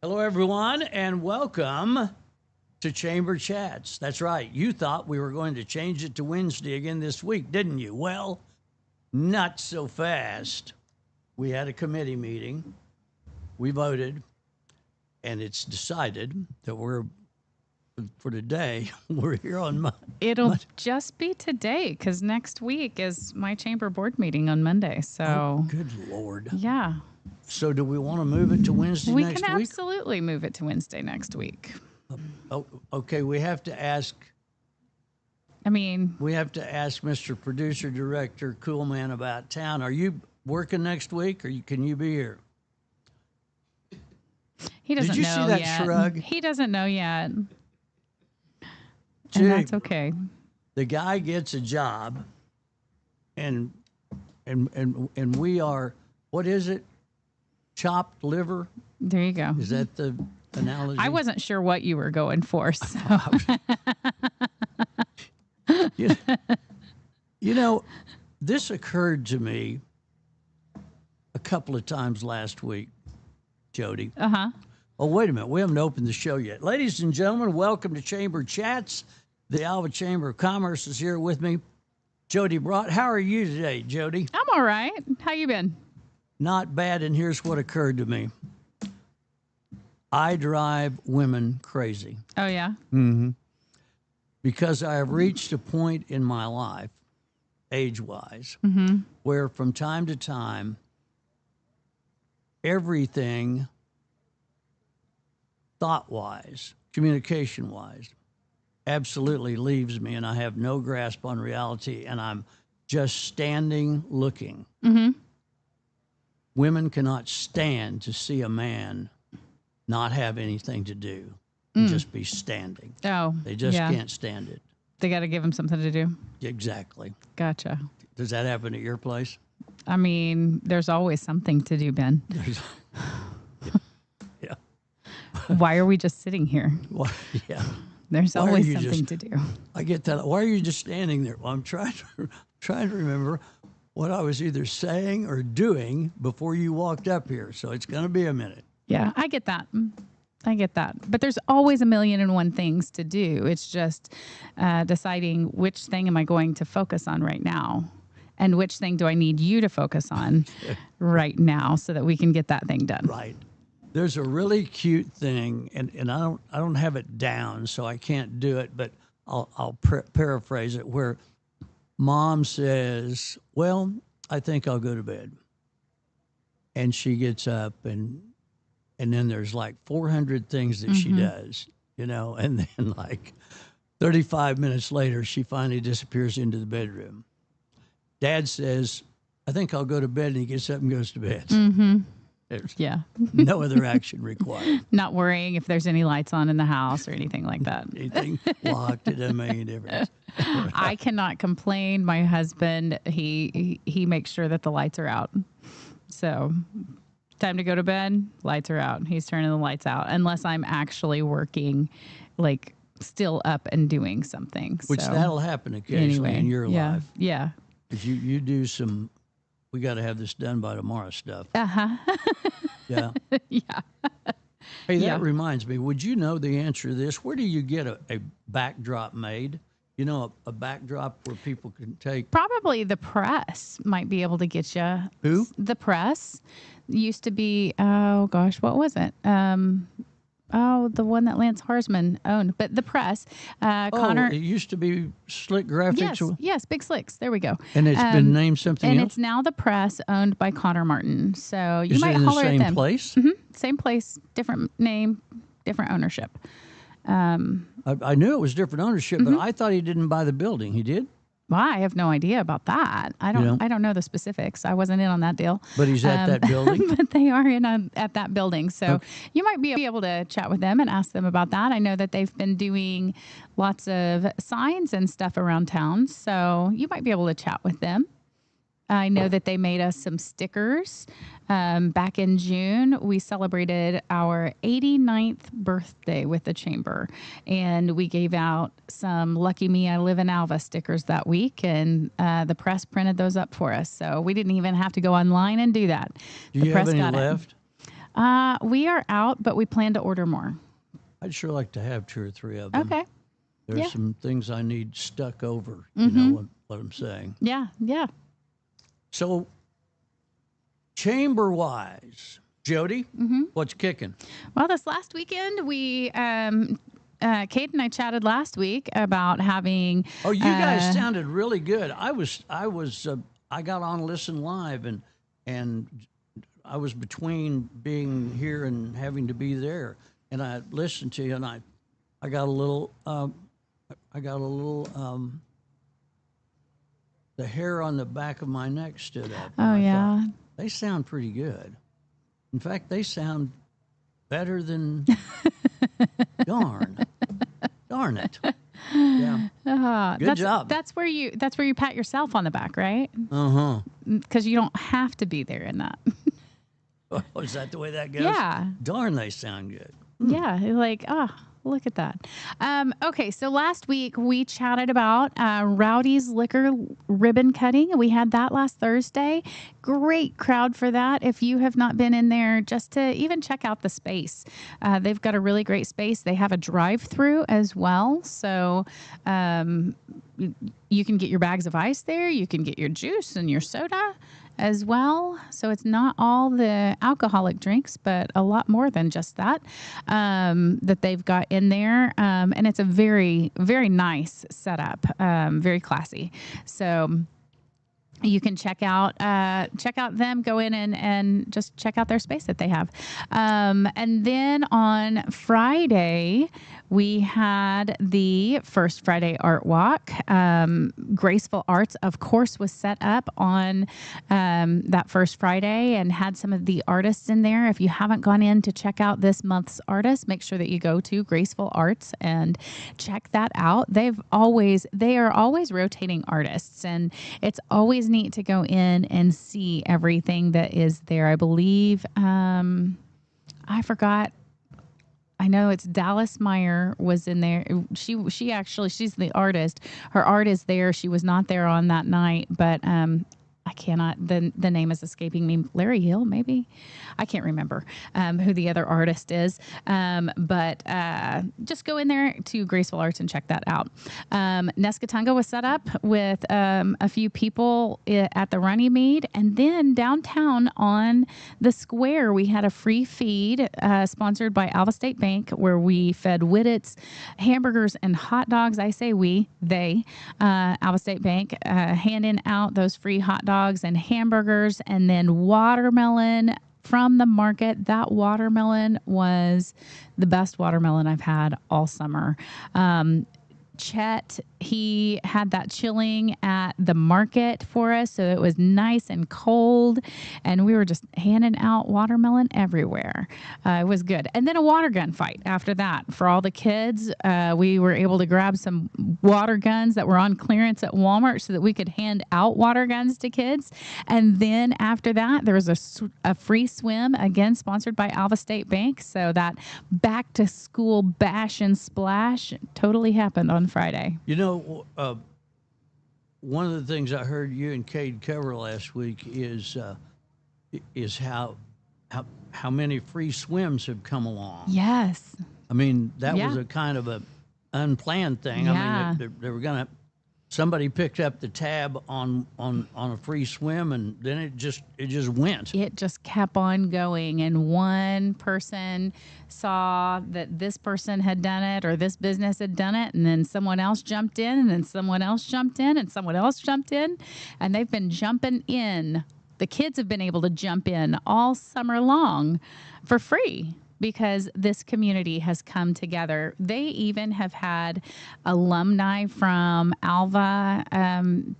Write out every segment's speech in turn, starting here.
Hello, everyone, and welcome to Chamber Chats. That's right. You thought we were going to change it to Wednesday again this week, didn't you? Well, not so fast. We had a committee meeting. We voted, and it's decided that for today, we're here on Monday. It'll just be today because next week is my chamber board meeting on Monday. So, Good Lord. yeah, So, do we want to move it to Wednesday we next can week? absolutely move it to Wednesday next week. Oh, okay. We have to ask Mr. Producer Director Coolman about town. Are you working next week, or can you be here? He doesn't Did you know see that yet. shrug? He doesn't know yet. Gee, And that's okay. the guy gets a job, and we are, what is it? Chopped liver? There you go. Is that the analogy? I wasn't sure what you were going for. So. You know, this occurred to me a couple of times last week, Jody. Uh-huh. Oh, wait a minute. We haven't opened the show yet. Ladies and gentlemen, welcome to Chamber Chats. The Alva Chamber of Commerce is here with me. Jody Brott. How are you today, Jody? I'm all right. How you been? Not bad, and here's what occurred to me. I drive women crazy Oh, yeah? because I have reached a point in my life, age-wise, where from time to time, everything thought-wise, communication-wise, absolutely leaves me, and I have no grasp on reality, and I'm just standing looking. Women cannot stand to see a man not have anything to do and just be standing. Oh, They just yeah. can't stand it. They got to give him something to do. Exactly. Gotcha. Does that happen at your place? I mean, there's always something to do, Ben. Yeah. Why are we just sitting here? Well, yeah. There's Why are always you something just- to do. I get that. Why are you just standing there? Well, I'm trying to remember what I was either saying or doing before you walked up here. So it's going to be a minute. Yeah, I get that. I get that. But there's always a million and one things to do. It's just deciding which thing am I going to focus on right now, and which thing do I need you to focus on right now so that we can get that thing done. Right. There's a really cute thing, and I don't have it down, so I can't do it, but I'll paraphrase it, where mom says, "Well, I think I'll go to bed," and she gets up, and then there's like 400 things that she does, and then like 35 minutes later, she finally disappears into the bedroom. Dad says, "I think I'll go to bed," and he gets up and goes to bed. There's Yeah. no other action required. Not worrying if there's any lights on in the house or anything like that. Anything locked, it doesn't make any difference. I cannot complain. My husband, he makes sure that the lights are out. So time to go to bed, lights are out. He's turning the lights out unless I'm actually working, like still up and doing something. Which so, that'll happen occasionally anyway, in your yeah, life. Yeah. Because you do some, we got to have this done by tomorrow stuff. Uh-huh. Yeah. Yeah. Hey, that Yeah. reminds me, would you know the answer to this? Where do you get a backdrop made? You know, a backdrop where people can take. Probably the press might be able to get you. Who? The press used to be, oh gosh, what was it? The one that Lance Harsman owned, but the press, Connor. It used to be Slick Graphics. Yes, Big Slicks. There we go. And it's been named something And else? it's now the press owned by Connor Martin. So you Is might it in the holler same at them. place? Same place, different name, different ownership. I knew it was different ownership, but I thought he didn't buy the building. He did? Well, I have no idea about that. I don't know the specifics. I wasn't in on that deal. But he's at that building? But they are at that building. So you might be able to chat with them and ask them about that. I know that they've been doing lots of signs and stuff around town. So you might be able to chat with them. I know that they made us some stickers. Back in June, we celebrated our 89th birthday with the chamber, and we gave out some Lucky Me, I Live in Alva stickers that week, and the press printed those up for us. So we didn't even have to go online and do that. Do The you press have any got it. left? We are out, but we plan to order more. I'd sure like to have 2 or 3 of them. Okay. There's Yeah. some things I need stuck over. You know what I'm saying. Yeah. Yeah. So, chamber wise, Jody, what's kicking? Well, this last weekend, Kate and I chatted last week about having. Oh, you guys sounded really good. I got on Listen Live, and I was between being here and having to be there, and I listened to you, and I got a little, the hair on the back of my neck stood up. and Oh, I yeah. thought, they sound pretty good. In fact, they sound better than darn it. Yeah. Good job. That's where you pat yourself on the back, right? Uh-huh. Because you don't have to be there in that. Oh, is that the way that goes? Yeah. Darn, they sound good. Yeah, you're like, look at that. Okay, so last week we chatted about Rowdy's Liquor ribbon cutting. We had that last Thursday. Great crowd for that. If you have not been in there, just to even check out the space. They've got a really great space. They have a drive-through as well. So you can get your bags of ice there. You can get your juice and your soda as well. So it's not all the alcoholic drinks, but a lot more than just that that they've got in there. And it's a very, very nice setup, very classy. So you can check out them, go in and just check out their space that they have. And then on Friday, we had the First Friday Art Walk. Graceful Arts, of course, was set up on that First Friday and had some of the artists in there. If you haven't gone in to check out this month's artists, make sure that you go to Graceful Arts and check that out. They are always rotating artists, and it's always neat to go in and see everything that is there. I believe, I forgot. I know it's Dallas Meyer was in there. She's the artist. Her art is there. She was not there on that night, but I cannot, the name is escaping me. Larry Hill, maybe? I can't remember who the other artist is. But just go in there to Graceful Arts and check that out. Nescatunga was set up with a few people at the Runnymede. And then downtown on the square, we had a free feed sponsored by Alva State Bank where we fed Wittets hamburgers and hot dogs. I say they, Alva State Bank, handing out those free hot dogs and hamburgers, and then watermelon from the market. That watermelon was the best watermelon I've had all summer. Chet, he had that chilling at the market for us, so it was nice and cold, and we were just handing out watermelon everywhere. It was good. And then a water gun fight after that for all the kids. We were able to grab some water guns that were on clearance at Walmart so that we could hand out water guns to kids. And then after that, there was a free swim, again sponsored by Alva State Bank, so that back to school bash and splash totally happened on Friday. You know, one of the things I heard you and Cade cover last week is how many free swims have come along. Yes. I mean, that Yeah. was a kind of a unplanned thing. Yeah. I mean, they were gonna. Somebody picked up the tab on a free swim, and then it just went. It just kept on going, and one person saw that this person had done it or this business had done it, and then someone else jumped in, and then someone else jumped in, and someone else jumped in, and they've been jumping in. The kids have been able to jump in all summer long for free, because this community has come together. They even have had alumni from Alva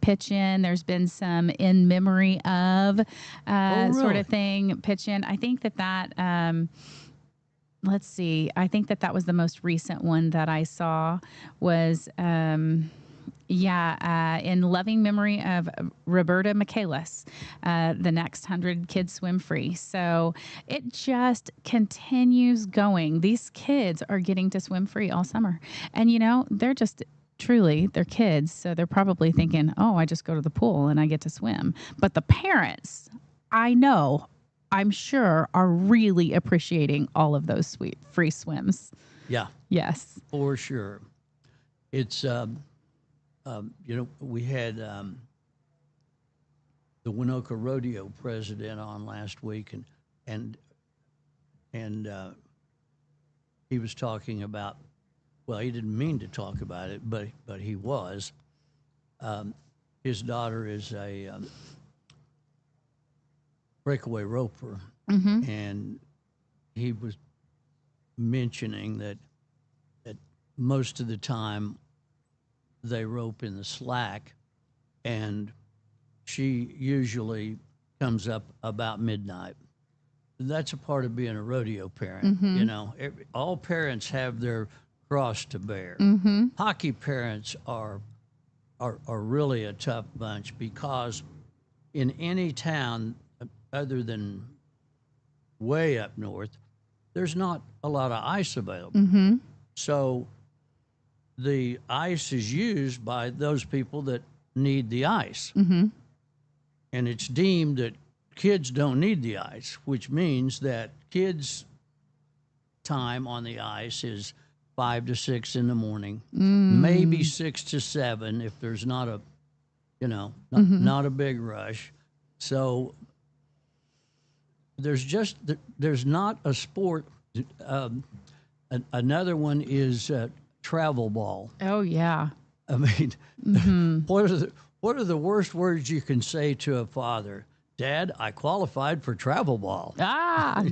pitch in. There's been some in memory of sort of thing pitch in. I think that let's see. I think that was the most recent one that I saw was in loving memory of Roberta Michaelis, the next 100 kids swim free. So it just continues going. These kids are getting to swim free all summer. And, you know, they're kids. So they're probably thinking, oh, I just go to the pool and I get to swim. But the parents, I know I'm sure, are really appreciating all of those sweet free swims. Yeah, Yes. for sure. It's we had the Winoka Rodeo president on last week, and he was talking about. Well, he didn't mean to talk about it, but he was. His daughter is a breakaway roper, and he was mentioning that most of the time they rope in the slack, and she usually comes up about midnight. That's a part of being a rodeo parent. All parents have their cross to bear. Hockey parents are really a tough bunch, because in any town other than way up north, there's not a lot of ice available. So the ice is used by those people that need the ice. And it's deemed that kids don't need the ice, which means that kids' time on the ice is 5 to 6 in the morning, maybe 6 to 7 if there's not a, not a big rush. So there's not a sport. Another one is travel ball. Oh, yeah. I mean, what are the worst words you can say to a father? Dad, I qualified for travel ball. Ah,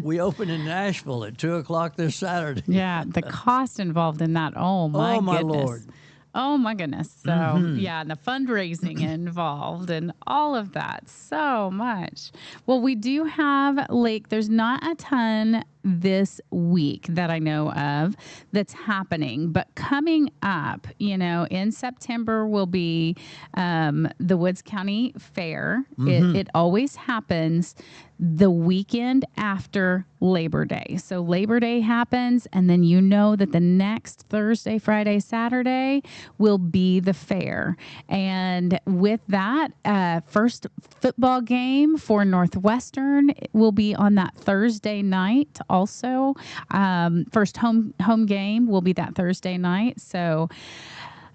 We open in Nashville at 2:00 this Saturday. yeah. The cost involved in that. Oh, my Oh, my goodness. Lord. Oh, my goodness. So, yeah, and the fundraising involved and all of that. So much. Well, we do have, Lake, there's not a ton this week that I know of that's happening, but coming up, in September will be the Woods County Fair. It always happens the weekend after Labor Day. So Labor Day happens, and then that the next Thursday, Friday, Saturday will be the fair. And with that, first football game for Northwestern will be on that Thursday night. Also, first home game will be that Thursday night. So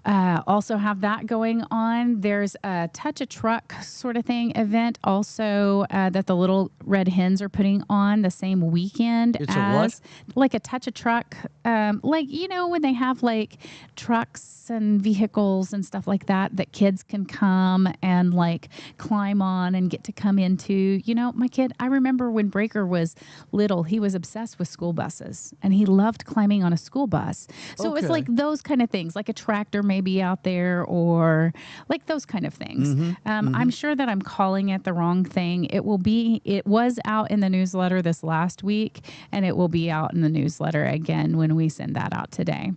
also have that going on. There's a Touch a Truck sort of thing event also that the Little Red Hens are putting on the same weekend. It's a what? Like a Touch a Truck. When they have like trucks and vehicles and stuff like that kids can come and like climb on and get to come into. My kid, I remember when Breaker was little, he was obsessed with school buses and he loved climbing on a school bus. So it was like those kind of things, like a tractor maybe out there, or like those kind of things. I'm sure that I'm calling it the wrong thing. It was out in the newsletter this last week, and it will be out in the newsletter again when we send that out today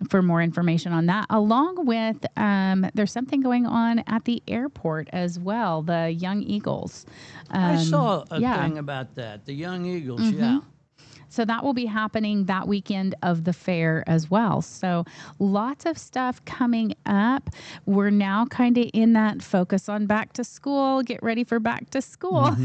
for more information on that. Along with, there's something going on at the airport as well, the Young Eagles. I saw a thing about that, the Young Eagles, yeah. So that will be happening that weekend of the fair as well. So lots of stuff coming up. We're now kind of in that focus on back to school, get ready for back to school.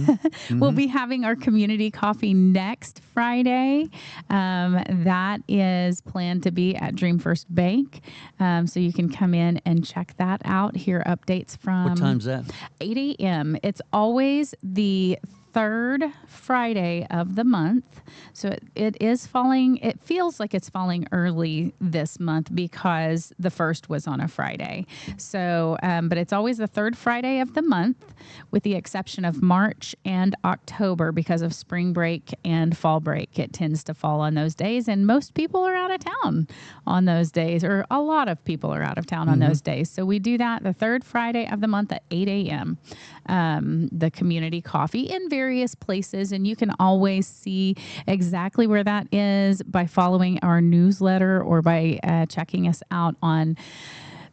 We'll be having our community coffee next Friday. That is planned to be at Dream First Bank. So you can come in and check that out, hear updates from... What time's that? 8 a.m. It's always the third Friday of the month. So it feels like it's falling early this month because the first was on a Friday. So, but it's always the third Friday of the month, with the exception of March and October because of spring break and fall break. It tends to fall on those days, and most people are out of town on those days, or a lot of people are out of town on those days. So we do that the third Friday of the month at 8 a.m. The community coffee in various places, and you can always see exactly where that is by following our newsletter or by checking us out on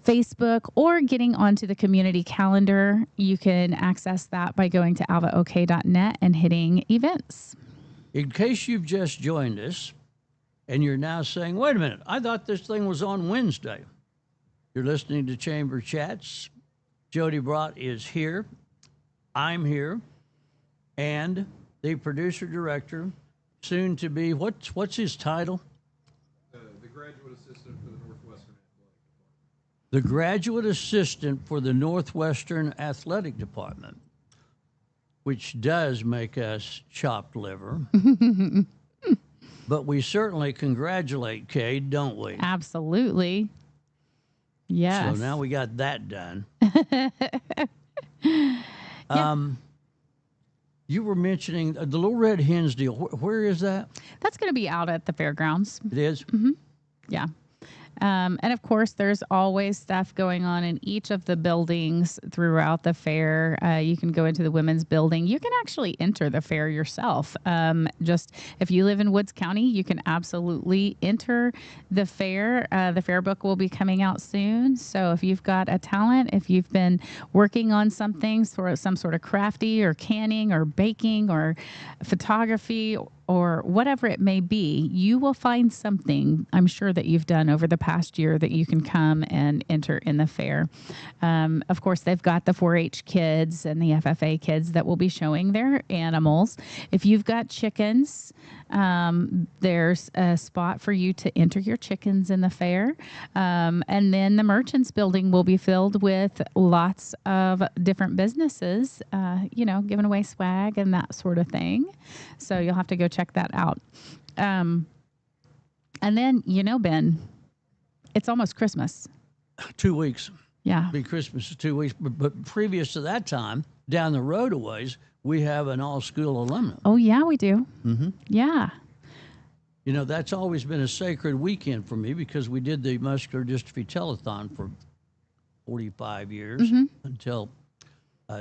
Facebook or getting onto the community calendar. You can access that by going to alvaok.net and hitting events. In case you've just joined us and you're now saying, wait a minute, I thought this thing was on Wednesday. You're listening to Chamber Chats. Jody Brott is here. I'm here. and the producer director, soon to be, what's his title? The graduate assistant for the Northwestern Athletic Department. The graduate assistant for the Northwestern Athletic Department, which does make us chopped liver. But we certainly congratulate Cade, don't we? Absolutely. Yes. So now we got that done. You were mentioning the Little Red Hens deal. Where is that? That's going to be out at the fairgrounds. It is? Yeah. And of course, there's always stuff going on in each of the buildings throughout the fair. You can go into the women's building. You can actually enter the fair yourself. Just if you live in Woods County, you can absolutely enter the fair. The fair book will be coming out soon. So if you've got a talent, if you've been working on something, some sort of crafty or canning or baking or photography or whatever it may be, you will find something, I'm sure, that you've done over the past year that you can come and enter in the fair. Of course, they've got the 4-H kids and the FFA kids that will be showing their animals. If you've got chickens, there's a spot for you to enter your chickens in the fair. And then the merchants building will be filled with lots of different businesses, giving away swag and that sort of thing. So you'll have to go check that out. And then, Ben, it's almost Christmas. 2 weeks. Yeah. Be Christmas in 2 weeks. But previous to that time, down the road a ways, we have an all-school alumni. Oh, yeah, we do. Mm-hmm. Yeah. That's always been a sacred weekend for me because we did the Muscular Dystrophy Telethon for 45 years until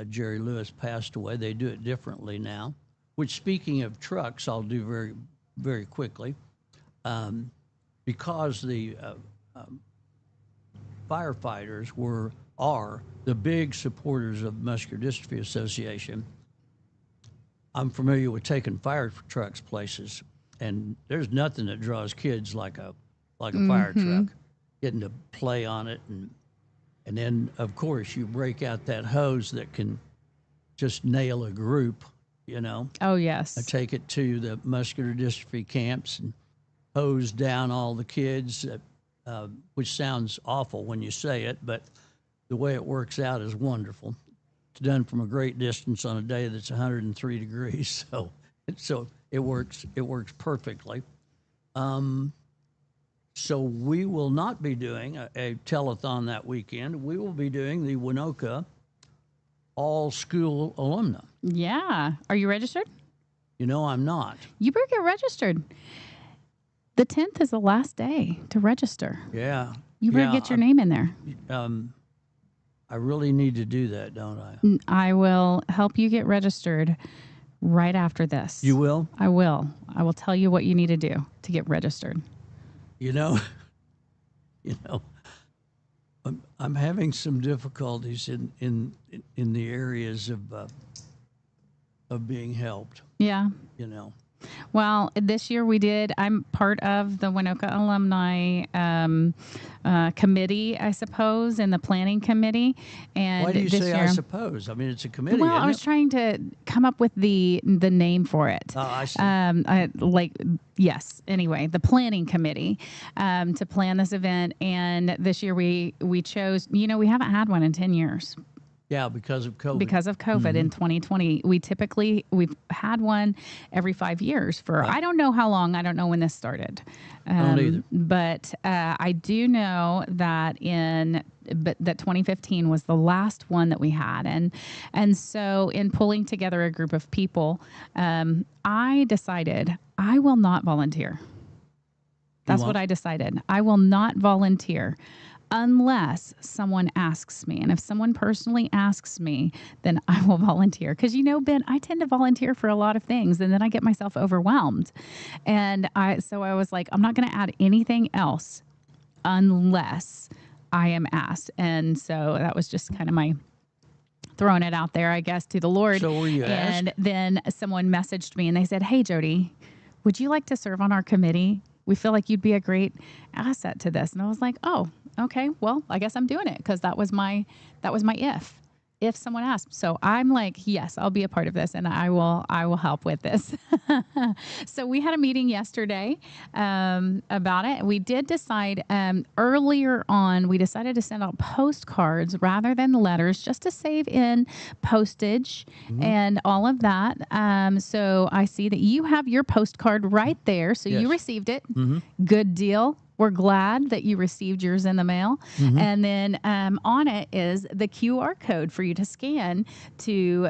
Jerry Lewis passed away. They do it differently now, which, speaking of trucks, I'll do very, very quickly. Because the firefighters are the big supporters of Muscular Dystrophy Association, I'm familiar with taking fire trucks places, and there's nothing that draws kids like a fire truck, getting to play on it, and then of course you break out that hose that can just nail a group, Oh, yes. I take it to the muscular dystrophy camps and hose down all the kids, which sounds awful when you say it, but the way it works out is wonderful. It's done from a great distance on a day that's 103 degrees, so it works perfectly. So we will not be doing a telethon that weekend. We will be doing the Winoka all-school alumni. Yeah. Are you registered? I'm not. You better get registered. The 10th is the last day to register. Yeah. You better get your name in there. I really need to do that, don't I? I will help you get registered right after this. You will? I will. I will tell you what you need to do to get registered. I'm having some difficulties in the areas of being helped. Yeah. Well, this year I'm part of the Winoka Alumni Committee, I suppose, and the planning committee. And why do you this say year, I suppose? I mean, it's a committee. Well, I was trying to come up with the name for it. Oh, I see. Yes. Anyway, the planning committee to plan this event, and this year we chose. We haven't had one in 10 years. Yeah, because of COVID. Because of COVID in 2020. We've had one every 5 years for, I don't know how long. I don't know when this started. Don't either. But I do know that that 2015 was the last one that we had. And so in pulling together a group of people, I decided I will not volunteer. That's what I decided. I will not volunteer unless someone asks me. And if someone personally asks me, then I will volunteer. Because, Ben, I tend to volunteer for a lot of things, and then I get myself overwhelmed. And so I was like, I'm not going to add anything else unless I am asked. And so that was just kind of my throwing it out there, I guess, to the Lord. So were you asked? And then someone messaged me and they said, "Hey, Jody, would you like to serve on our committee? We feel like you'd be a great asset to this." And I was like, "Oh, okay. Well, I guess I'm doing it," because that was my if. if someone asks. So I'm like, yes, I'll be a part of this, and I will help with this. So we had a meeting yesterday about it. We did decide earlier on. We decided to send out postcards rather than letters, just to save in postage and all of that. So I see that you have your postcard right there. So you Yes. received it. Good deal. We're glad that you received yours in the mail. And then on it is the QR code for you to scan to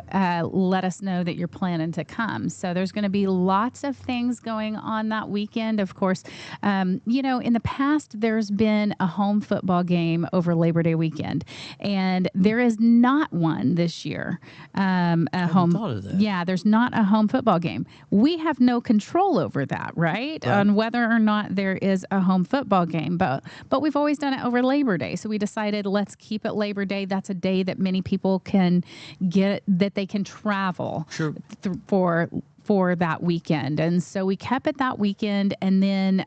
let us know that you're planning to come. So there's going to be lots of things going on that weekend. Of course, you know, in the past, there's been a home football game over Labor Day weekend, and there is not one this year. A home, thought of that. yeah, there's not a home football game. We have no control over that, right? On whether or not there is a home football game, but we've always done it over Labor Day. So we decided, let's keep it Labor Day. That's a day that many people can get, that they can travel Sure. for that weekend. And so we kept it that weekend. And then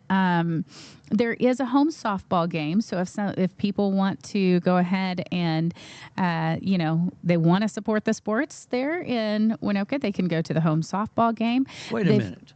there is a home softball game. So if people want to go ahead and, you know, they want to support the sports there in Winoka, they can go to the home softball game. Wait a minute.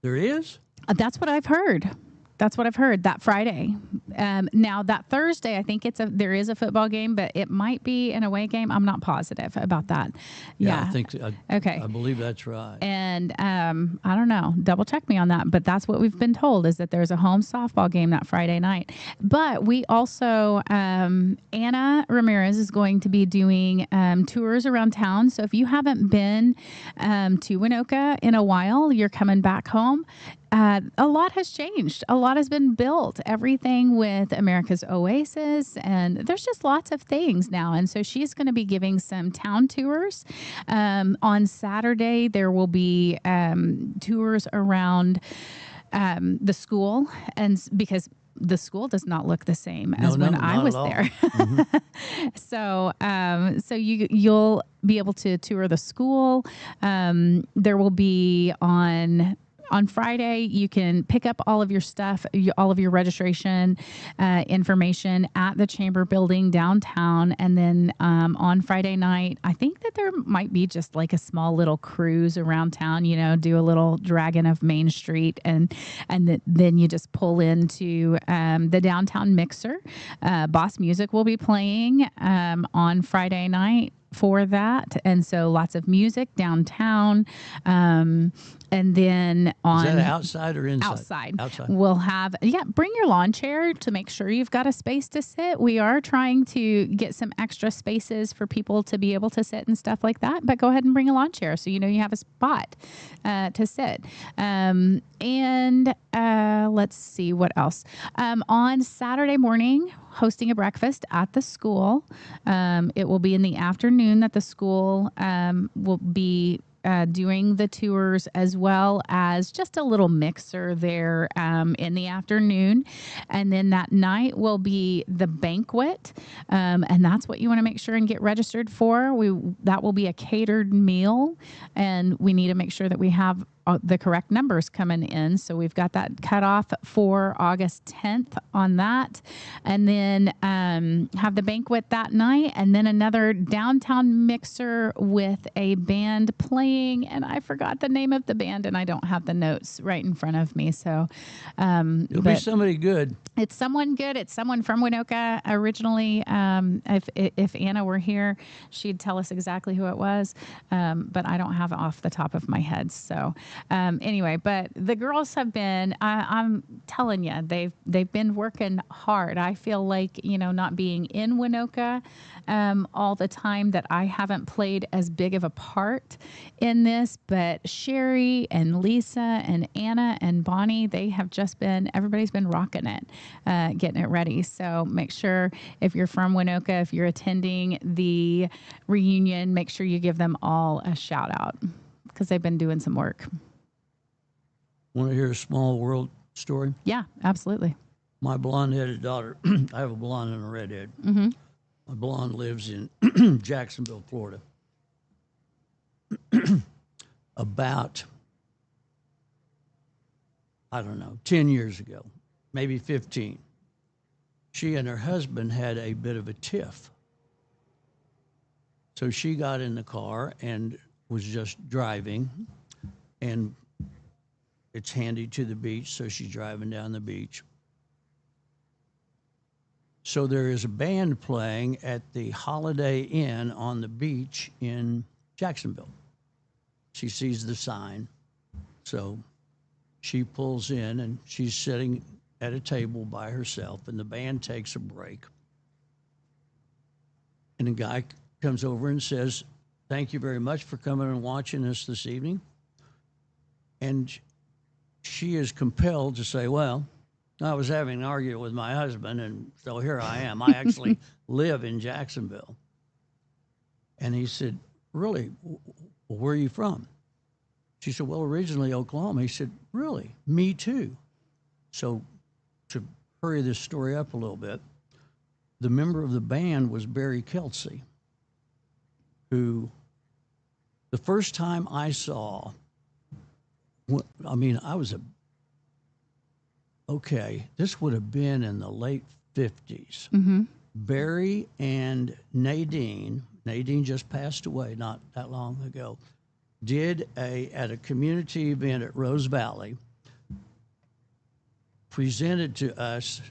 There is? That's what I've heard. That's what I've heard. That Friday. Now that Thursday, I think there is a football game, but it might be an away game. I'm not positive about that. Yeah, I think Okay. I believe that's right. And I don't know. Double check me on that. But that's what we've been told, is that there's a home softball game that Friday night. But we also, Anna Ramirez is going to be doing tours around town. So if you haven't been to Winoka in a while, you're coming back home. A lot has changed. A lot has been built. Everything with America's Oasis, and there's just lots of things now. And so she's going to be giving some town tours. On Saturday, there will be tours around the school, and because the school does not look the same as when I was there. So you'll be able to tour the school. There will be on Friday, you can pick up all of your stuff, all of your registration information at the Chamber Building downtown. And then on Friday night, I think that there might be just like a small little cruise around town, you know, do a little dragging of Main Street. And then you just pull into the downtown mixer. Boss Music will be playing on Friday night for that. And so lots of music downtown. And then on... Is that outside or inside? Outside. Outside. We'll have... Yeah, bring your lawn chair to make sure you've got a space to sit. We are trying to get some extra spaces for people to be able to sit and stuff like that. But go ahead and bring a lawn chair so you know you have a spot to sit. And let's see what else. On Saturday morning, hosting a breakfast at the school. It will be in the afternoon that the school will be doing the tours, as well as just a little mixer there in the afternoon. And then that night will be the banquet. And that's what you want to make sure and get registered for. That will be a catered meal. And we need to make sure that we have the correct numbers coming in. So we've got that cut off for August 10th on that. And then have the banquet that night, and then another downtown mixer with a band playing. And I forgot the name of the band, and I don't have the notes right in front of me. So It'll be somebody good. It's someone good. It's someone from Winoka originally. If Anna were here, she'd tell us exactly who it was. But I don't have it off the top of my head. So anyway, but the girls have been, I'm telling you, they've been working hard. I feel like, you know, not being in Winoka all the time, that I haven't played as big of a part in this, but Sherry and Lisa and Anna and Bonnie, they have just been, everybody's been rocking it, getting it ready. So make sure, if you're from Winoka, if you're attending the reunion, make sure you give them all a shout out, because they've been doing some work. Want to hear a small world story? Yeah, absolutely. My blonde-headed daughter, I have a blonde and a redhead. Mm-hmm. My blonde lives in Jacksonville, Florida. About, I don't know, 10 years ago, maybe 15, she and her husband had a bit of a tiff. So she got in the car and was just driving, and it's handy to the beach, so she's driving down the beach. So there is a band playing at the Holiday Inn on the beach in Jacksonville. She sees the sign, so she pulls in, and she's sitting at a table by herself, and the band takes a break. And a guy comes over and says, "Thank you very much for coming and watching us this evening." And she is compelled to say, "Well, I was having an argument with my husband, and so here I am. I actually live in Jacksonville." And he said, "Really? Where are you from?" She said, "Well, originally Oklahoma." He said, "Really? Me too." So to hurry this story up a little bit, the member of the band was Barry Kelsey, who the first time I saw, I was this would have been in the late 50s. Barry and Nadine just passed away not that long ago, did at a community event at Rose Valley, presented to us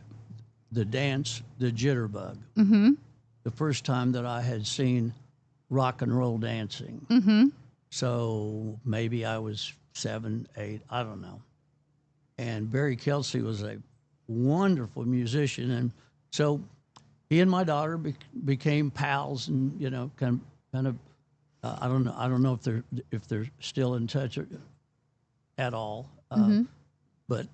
the dance, the Jitterbug. The first time that I had seen rock and roll dancing. So maybe I was 7, 8, I don't know. And Barry Kelsey was a wonderful musician, and so he and my daughter became pals, and kind of. I don't know if they're still in touch at all, but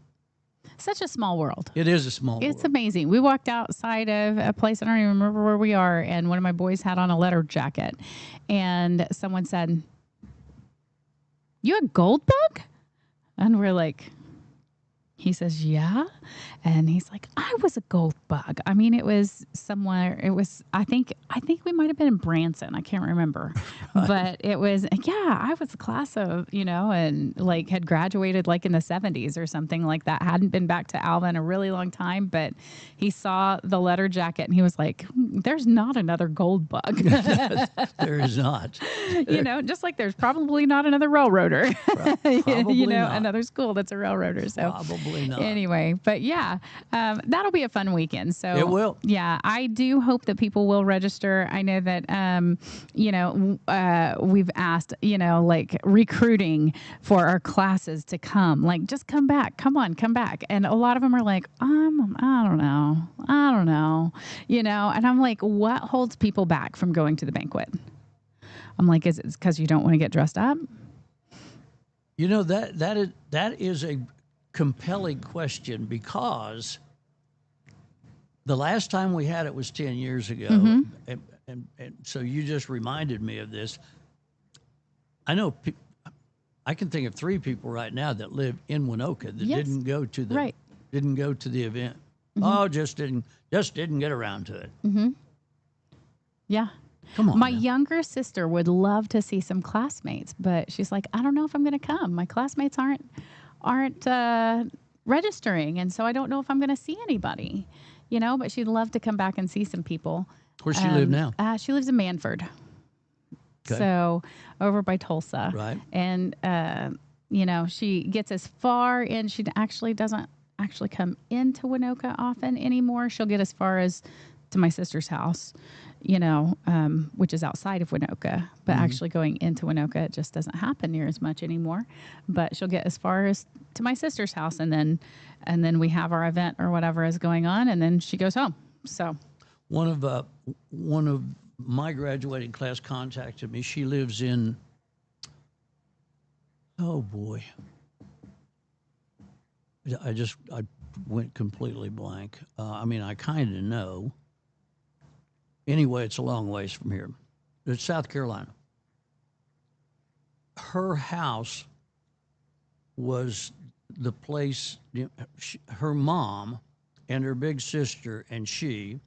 Such a small world. it is a small It's world. amazing. We walked outside of a place, I don't even remember where we are, and one of my boys had on a letter jacket. And someone said, "You a gold bug?" And we're like, he says, "Yeah." And he's like, "I was a gold bug." I mean, it was somewhere, I think we might have been in Branson. I can't remember. But it was, I was a class of, and like had graduated like in the 70s or something like that. Hadn't been back to Alva in a really long time, but he saw the letter jacket and he was like, "There's not another gold bug." There is not. Just like there's probably not another railroader. Probably not. Another school that's a railroader. So Probably not. anyway, but that'll be a fun weekend. So It will. Yeah, I do hope that people will register. I know that we've asked like recruiting for our classes to come. Like, just come back, come back. And a lot of them are like, I don't know, And I'm like, what holds people back from going to the banquet? I'm like, is it because you don't want to get dressed up? That is a compelling question, because the last time we had it was 10 years ago. And so you just reminded me of this. I know I can think of 3 people right now that live in Winoka that Yes. didn't go to the Right. didn't go to the event. Oh, just didn't get around to it. Yeah. Come on. My now. younger sister would love to see some classmates, but she's like, "I don't know if I'm going to come. My classmates aren't registering, and so I don't know if I'm going to see anybody." But she'd love to come back and see some people. Where's she live now? She lives in Manford. Okay. So over by Tulsa. Right. And, she gets as far in. She actually doesn't actually come into Winoka often anymore. She'll get as far as to my sister's house, which is outside of Winoka. But actually going into Winoka, it just doesn't happen near as much anymore. But she'll get as far as to my sister's house, and then we have our event or whatever is going on, and then she goes home. So One of my graduating class contacted me. She lives in, oh boy, I went completely blank. I kind of know. Anyway, it's a long ways from here. It's South Carolina. Her house was the place, her mom and her big sister and she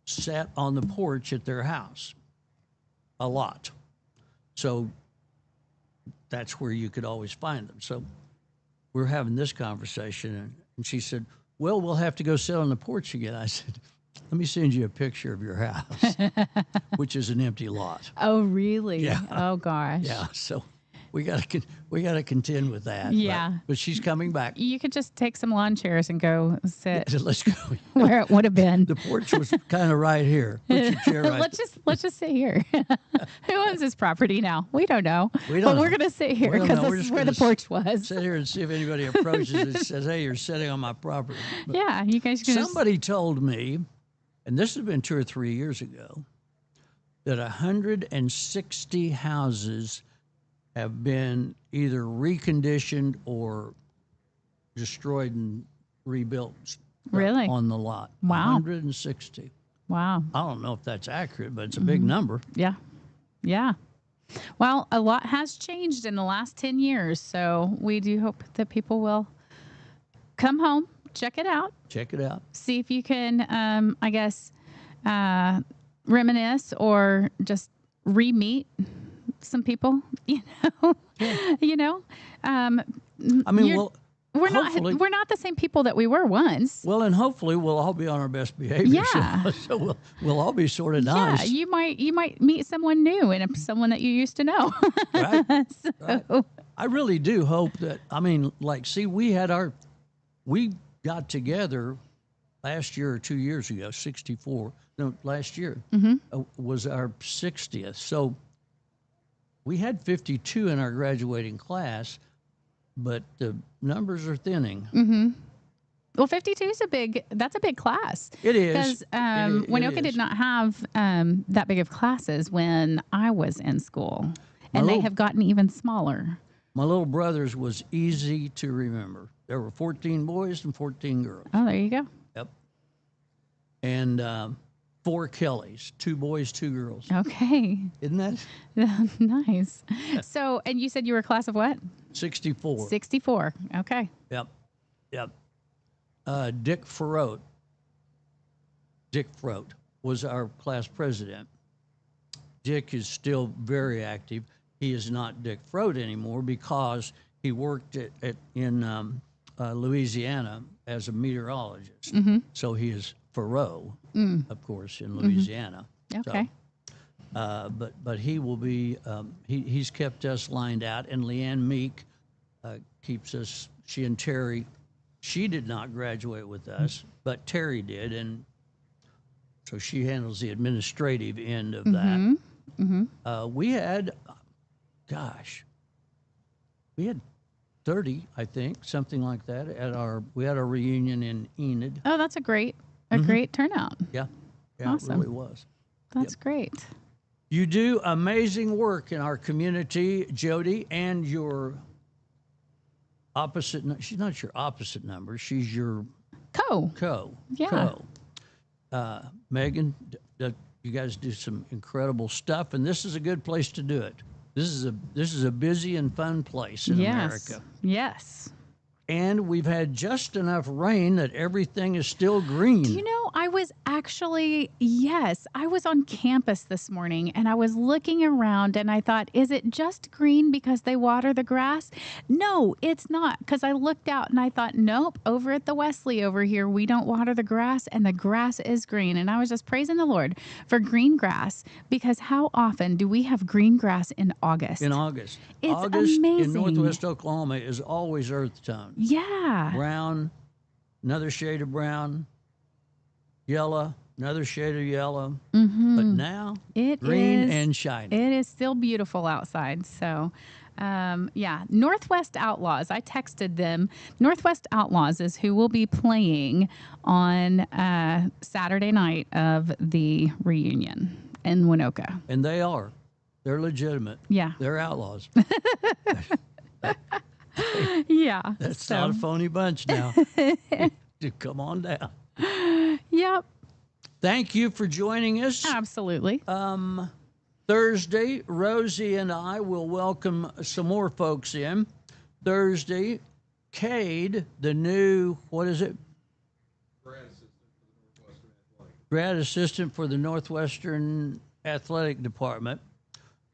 sat on the porch at their house a lot. So that's where you could always find them. So we're having this conversation, and she said, "Well, we'll have to go sit on the porch again." I said, Let me send you a picture of your house, which is an empty lot. Oh, really? Yeah. Oh, gosh. Yeah, so we gotta contend with that. Yeah. but she's coming back. You could just take some lawn chairs and go sit Let's go. where it would have been. The porch was kind of right here. Put your chair right. Let's just sit here. Who owns this property now? We don't know. We don't but we're know. gonna sit here We don't because know. We're this is just where the gonna porch was. Sit here and see if anybody approaches and says, "Hey, you're sitting on my property." But Yeah, you guys can just somebody told me, and this has been 2 or 3 years ago, that 160 houses have been either reconditioned or destroyed and rebuilt Really? on the lot. Wow. 160. Wow. I don't know if that's accurate, but it's a big number. Yeah. Yeah. Well, a lot has changed in the last 10 years, so we do hope that people will come home, check it out, Check it out. see if you can, I guess, reminisce or just re-meet some people. You know. I mean, You're- well, We're hopefully- not. We're not the same people that we were once. well, and hopefully we'll all be on our best behavior. Yeah. So we'll all be sort of Yeah, nice. you might meet someone new and someone that you used to know. Right? So, Right. I really do hope that. I mean, like, see, we got together last year or 2 years ago. 64. No, last year was our 60th. So we had 52 in our graduating class, but the numbers are thinning. Well, 52 is that's a big class. It is. Because It Winoka is. did not have that big of classes when I was in school. And they little- have gotten even smaller. My little brother's was easy to remember. There were 14 boys and 14 girls. Oh, there you go. Yep. And 4 Kellys, 2 boys, 2 girls. Okay. Isn't that Nice. So, and you said you were a class of what? 64? 64. Okay. Yep. Yep. Dick Froat was our class president. Dick is still very active. He is not Dick Froat anymore because he worked in Louisiana as a meteorologist. So he is Faroe, of course, in Louisiana. Okay. So, but he will be. He's kept us lined out, and Leanne Meek keeps us. She and Terry. She did not graduate with us, but Terry did, and so she handles the administrative end of that. We had, we had 30, I think, something like that. We had our reunion in Enid. Oh, that's a great turnout. Yeah, Awesome. it really was. That's great. You do amazing work in our community, Jody, and your opposite. She's not your opposite number. She's your co. Yeah. Megan, you guys do some incredible stuff, and this is a good place to do it. This is a busy and fun place in America. Yes. And we've had just enough rain that everything is still green. Do you know, I was on campus this morning and I was looking around and I thought, is it just green because they water the grass? No, it's not. Because I looked out and I thought, nope, over at the Wesley over here, we don't water the grass and the grass is green. And I was just praising the Lord for green grass because how often do we have green grass in August? In August. It's August amazing. in Northwest Oklahoma is always earth tone. Yeah. Brown, another shade of brown, yellow, another shade of yellow. But now, It green is- and shiny. It is still beautiful outside. So, yeah, Northwest Outlaws. I texted them. Northwest Outlaws is who will be playing on Saturday night of the reunion in Winoka. And they're legitimate. Yeah. They're outlaws. Yeah. That's so, not a phony bunch now. Come on down. Yep. Thank you for joining us. Absolutely. Thursday, Rosie and I will welcome some more folks in. Thursday, Cade, the new, what is it? Grad assistant for the Northwestern Athletic Department,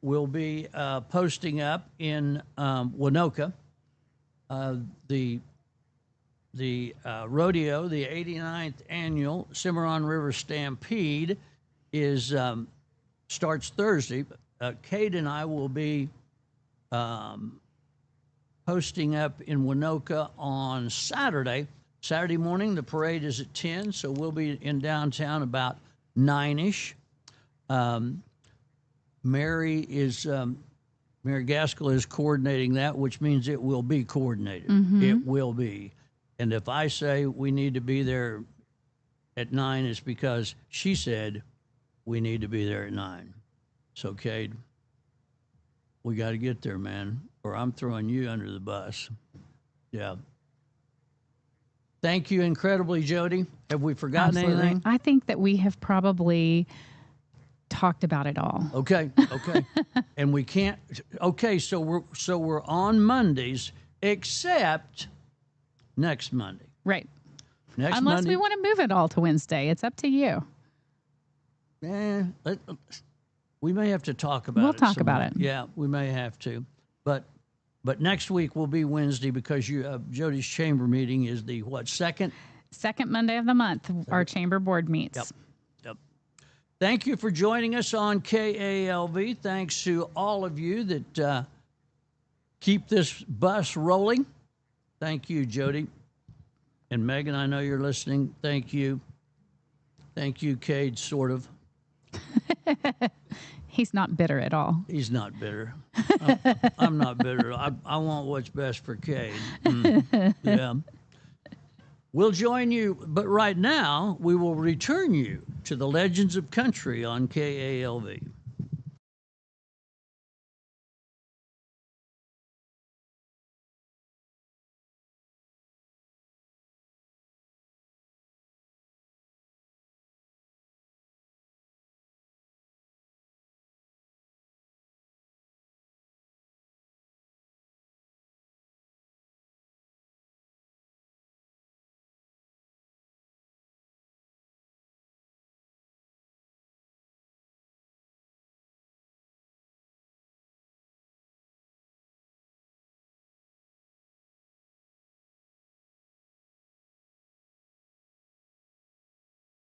will be posting up in Winoka. The rodeo, the 89th annual Cimarron River Stampede, is starts Thursday. Kate and I will be hosting up in Winoka on Saturday. Saturday morning, the parade is at 10, so we'll be in downtown about 9-ish. Mary Gaskell is coordinating that, which means it will be coordinated. It will be. And if I say we need to be there at 9, it's because she said we need to be there at 9. So, Cade, we got to get there, man, or I'm throwing you under the bus. Yeah. Thank you incredibly, Jody. Have we forgotten anything? I think that we have probably talked about it all. Okay. And we can't. Okay, so we're on Mondays, except next Monday. Right. Next Unless Monday. we want to move it all to Wednesday. It's up to you. We may have to talk about it. We'll talk some about more. it. Yeah, we may have to. But next week will be Wednesday because Jody's chamber meeting is the second? Second Monday of the month, our chamber board meets. Yep. Thank you for joining us on KALV. Thanks to all of you that keep this bus rolling. Thank you, Jody. And Megan, I know you're listening. Thank you. Thank you, Cade, sort of. He's not bitter at all. He's not bitter. I'm not bitter. I want what's best for Cade. Yeah. We'll join you, but right now we will return you to the Legends of Country on KALV.